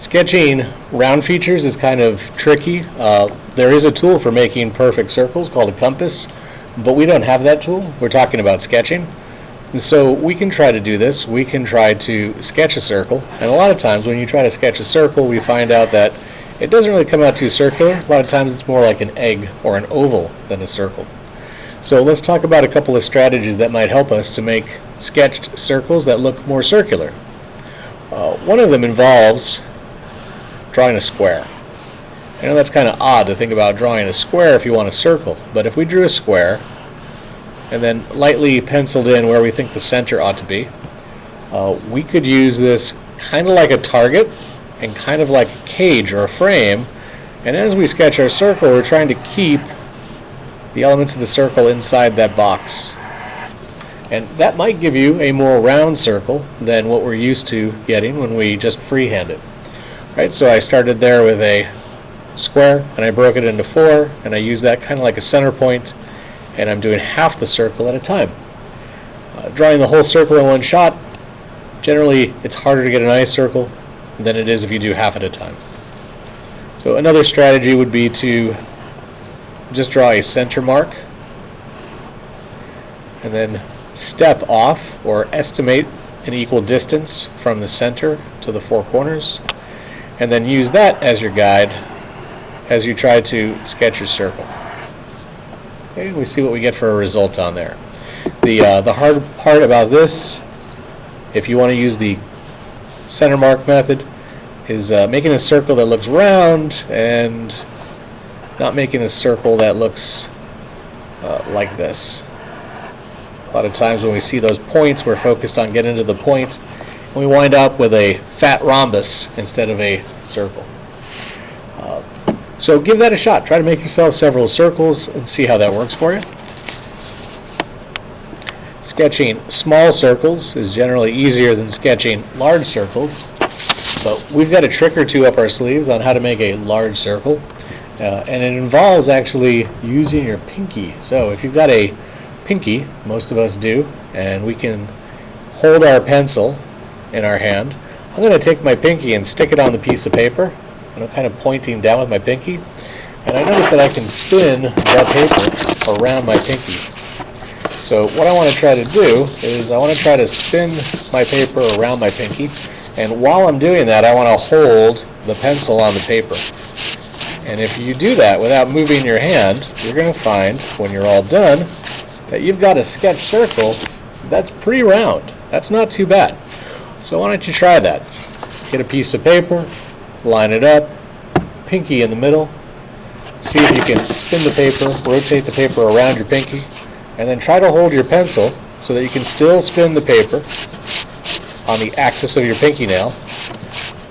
Sketching round features is kind of tricky. There is a tool for making perfect circles called a compass, but we don't have that tool. We're talking about sketching. And so we can try to do this. We can try to sketch a circle, and a lot of times when you try to sketch a circle, we find out that it doesn't really come out too circular. A lot of times it's more like an egg or an oval than a circle. So let's talk about a couple of strategies that might help us to make sketched circles that look more circular. One of them involves drawing a square. I know that's kind of odd to think about drawing a square if you want a circle, but if we drew a square and then lightly penciled in where we think the center ought to be, we could use this kind of like a target and kind of like a cage or a frame, and as we sketch our circle, we're trying to keep the elements of the circle inside that box. And that might give you a more round circle than what we're used to getting when we just freehand it. Right, so I started there with a square and I broke it into 4, and I use that kind of like a center point, and I'm doing half the circle at a time. Drawing the whole circle in one shot, generally it's harder to get a nice circle than it is if you do half at a time. So another strategy would be to just draw a center mark and then step off or estimate an equal distance from the center to the 4 corners, and then use that as your guide as you try to sketch your circle. Okay, we see what we get for a result on there. The hard part about this, if you want to use the center mark method, is making a circle that looks round and not making a circle that looks like this. A lot of times when we see those points, we're focused on getting to the point, and we wind up with a fat rhombus instead of a circle. So give that a shot. Try to make yourself several circles and see how that works for you. Sketching small circles is generally easier than sketching large circles, but we've got a trick or two up our sleeves on how to make a large circle. And it involves actually using your pinky. So if you've got a pinky, most of us do, and we can hold our pencil in our hand, I'm going to take my pinky and stick it on the piece of paper, and I'm kind of pointing down with my pinky, and I notice that I can spin that paper around my pinky. So what I want to try to do is I want to try to spin my paper around my pinky, and while I'm doing that, I want to hold the pencil on the paper. And if you do that without moving your hand, you're going to find, when you're all done, that you've got a sketch circle that's pretty round. That's not too bad. So why don't you try that? Get a piece of paper, line it up, pinky in the middle, see if you can spin the paper, rotate the paper around your pinky, and then try to hold your pencil so that you can still spin the paper on the axis of your pinky nail.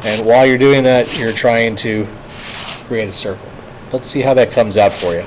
And while you're doing that, you're trying to create a circle. Let's see how that comes out for you.